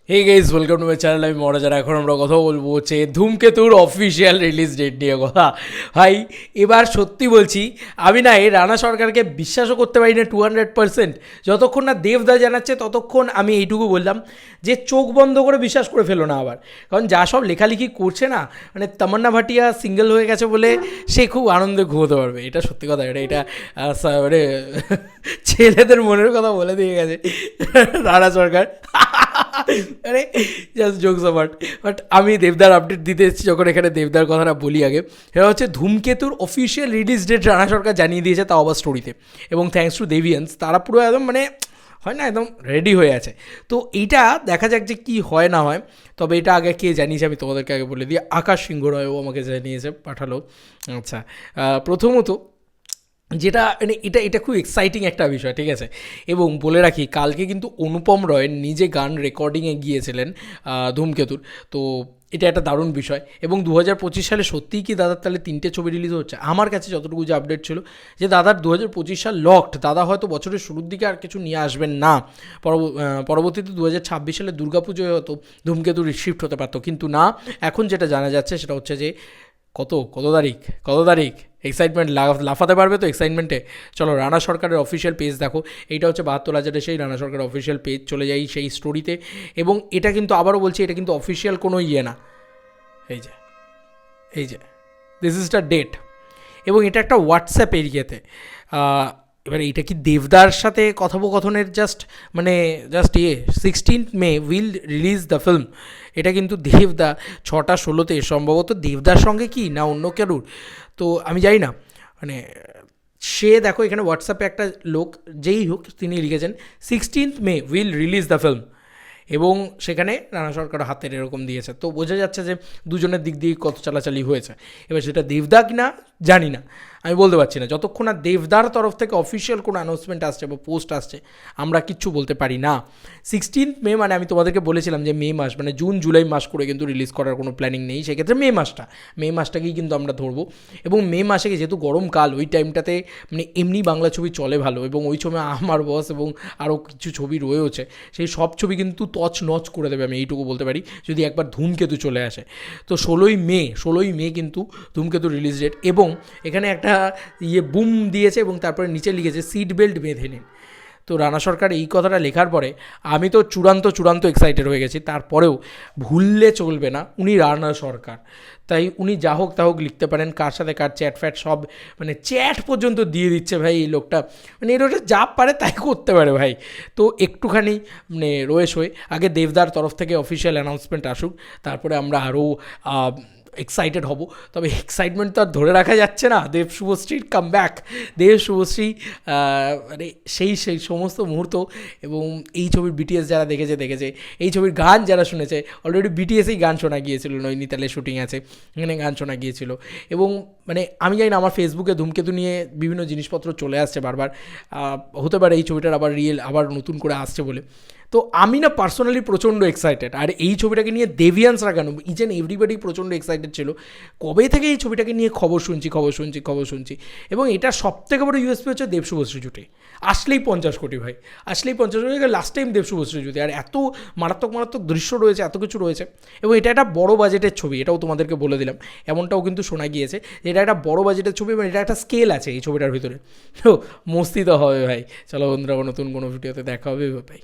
Hey guys, welcome to my channel. আমি মহারাজার। এখন আমরা কথা বলবো হচ্ছে ধূমকেতুর অফিসিয়াল রিলিজ ডেট নিয়ে কথা। ভাই, এবার সত্যি বলছি, আমি না এই রানা সরকারকে বিশ্বাসও করতে পারি না 200%। যতক্ষণ না দেবদা জানাচ্ছে ততক্ষণ আমি এইটুকু বললাম যে চোখ বন্ধ করে বিশ্বাস করে ফেলো না আবার। কারণ যা সব লেখালেখি করছে না, মানে তামান্না ভাটিয়া সিঙ্গেল হয়ে গেছে বলে সে খুব আনন্দে ঘুমোতে পারবে, এটা সত্যি কথা। এটা মানে ছেলেদের মনের কথা বলে দিয়ে গেছে রানা সরকার। আরে জাস্ট জোকস অ্যাপার্ট, বাট আমি দেবদার আপডেট দিতে এসেছি যখন এখানে দেবদার কথাটা বলি আগে। সেটা হচ্ছে ধূমকেতুর অফিসিয়াল রিলিজ ডেট রানা সরকার জানিয়ে দিয়েছে, তাও আবার স্টোরিতে। এবং থ্যাঙ্কস টু দেভিয়ান্স, তারা পুরো একদম মানে হয় না, একদম রেডি হয়ে আছে। তো এইটা দেখা যাক যে কী হয় না হয়। তবে এটা আগে কে জানিয়েছে আমি তোমাদেরকে আগে বলে দিই। আকাশ সিংহ রায়ও আমাকে জানিয়েছে, পাঠালো। আচ্ছা, প্রথমত যেটা মানে এটা এটা খুব এক্সাইটিং একটা বিষয়, ঠিক আছে। এবং বলে রাখি, কালকে কিন্তু অনুপম রয় নিজে গান রেকর্ডিংয়ে গিয়েছিলেন ধূমকেতুর। তো এটা একটা দারুণ বিষয়। এবং 2025 সালে সত্যিই কি দাদার তাহলে 3টে ছবি রিলিজ হচ্ছে? আমার কাছে যতটুকু যে আপডেট ছিল যে দাদার 2025 সাল লকড। দাদা হয়তো বছরের শুরুর দিকে আর কিছু নিয়ে আসবেন না। পরবর্তীতে 2026 সালে দুর্গাপুজোয় হয়তো ধূমকেতু শিফট হতে পারতো, কিন্তু না। এখন যেটা জানা যাচ্ছে সেটা হচ্ছে যে কত কত তারিখ কত তারিখ এক্সাইটমেন্ট লাফাতে পারবে তো এক্সাইটমেন্টে। চলো রানা সরকারের অফিসিয়াল পেজ দেখো। এইটা হচ্ছে 72,000-এর সেই রানা সরকারের অফিসিয়াল পেজ। চলে যাই সেই স্টোরিতে। এবং এটা কিন্তু আবারও বলছি, এটা কিন্তু অফিসিয়াল কোনো ইয়ে না। এই যে এই যে দিস ইজ দ্য ডেট। এবং এটা একটা হোয়াটসঅ্যাপ এরিয়াতে। এবার এটা কি দেবদার সাথে কথোপকথনের জাস্ট মানে just 16th May will release the film. এটা কিন্তু দেবদা 6:16 সম্ভবত দেবদার সঙ্গে কি না অন্য কারুর, তো আমি জানি না। মানে সে দেখো এখানে হোয়াটসঅ্যাপে একটা লোক যেই হোক তিনি লিখেছেন 16th May will release the film. এবং সেখানে রানা সরকার হাতের এরকম দিয়েছে, তো বোঝা যাচ্ছে যে দুজনের দিক দিয়ে কত চালাচালি হয়েছে। এবার সেটা দেবদা কি না জানি না, আমি বলতে পারছি না। যতক্ষণ না দেবদার তরফ থেকে অফিসিয়াল কোনো অ্যানাউন্সমেন্ট আসছে বা পোস্ট আসছে, আমরা কিচ্ছু বলতে পারি না। 16th মে মানে আমি তোমাদেরকে বলেছিলাম যে মে মাস মানে জুন জুলাই মাস করে কিন্তু রিলিজ করার কোনো প্ল্যানিং নেই। সেক্ষেত্রে মে মাসটাকেই কিন্তু আমরা ধরবো। এবং মে মাসে যেহেতু গরমকাল, ওই টাইমটাতে মানে এমনি বাংলা ছবি চলে ভালো। এবং ওই সময় আমার বস এবং আরও কিছু ছবি রয়েছে, সেই সব ছবি কিন্তু নচ করে দেবে, আমি এইটুকু বলতে পারি, যদি একবার ধূমকেতু চলে আসে। তো 16ই মে কিন্তু ধূমকেতু রিলিজ ডেট। এবং এখানে একটা বুম দিয়েছে এবং তারপরে নিচে লিখেছে সিট বেল্ট বেঁধে নিন। তো রানা সরকার এই কথাটা লেখার পরে আমি তো চূড়ান্ত এক্সাইটেড হয়ে গেছি। তারপরেও ভুললে চলবে না, উনি রানা সরকার, তাই উনি যা হোক তা হোক লিখতে পারেন। কার সাথে কার চ্যাট ফ্যাট সব মানে চ্যাট পর্যন্ত দিয়ে দিচ্ছে ভাই এই লোকটা। মানে এই লোকটা যা পারে তাই করতে পারে ভাই। তো একটুখানি মানে রয়ে আগে দেবদার তরফ থেকে অফিসিয়াল অ্যানাউন্সমেন্ট আসুক, তারপরে আমরা আরও এক্সাইটেড হব। তবে এক্সাইটমেন্ট তো আর ধরে রাখা যাচ্ছে না। দেব শুভশ্রীর কামব্যাক, দেব শুভশ্রী মানে সেই সমস্ত মুহূর্ত। এবং এই ছবির বিটিএস যারা দেখেছে, এই ছবির গান যারা শুনেছে, অলরেডি বিটিএসেই গান শোনা গিয়েছিল, নৈনিতালের শুটিং আছে, এখানে গান শোনা গিয়েছিল। এবং মানে আমি জানি না, আমার ফেসবুকে ধূমকেতু নিয়ে বিভিন্ন জিনিসপত্র চলে আসছে বারবার। হতে পারে এই ছবিটার আবার নতুন করে আসছে বলে। তো আমি না পার্সোনালি প্রচণ্ড এক্সাইটেড। আর এই ছবিটাকে নিয়ে দেভিয়ান্সরা কেন, ইচ অ্যান্ড এভরিবডি প্রচণ্ড এক্সাইটেড ছিল। কবে থেকে এই ছবিটাকে নিয়ে খবর শুনছি। এবং এটা সবথেকে বড় ইউএসপি হচ্ছে দেব শুভশ্রী জুটি। আসলেই 50 কোটি ভাই, আসলেই 50 কোটি। লাস্ট টাইম দেব শুভশ্রী জুটি, আর এত মারাত্মক দৃশ্য রয়েছে, এত কিছু রয়েছে। এবং এটা একটা বড় বাজেটের ছবি, এটাও তোমাদেরকে বলে দিলাম। এমনটাও কিন্তু শোনা গিয়েছে যে এটা একটা বড় বাজেটের ছবি এবং এটা একটা স্কেল আছে এই ছবিটার ভিতরে। তো মস্তি তো হবে ভাই। চলো বন্ধুরা, নতুন কোনো ভিডিওতে দেখা হবে ভাই।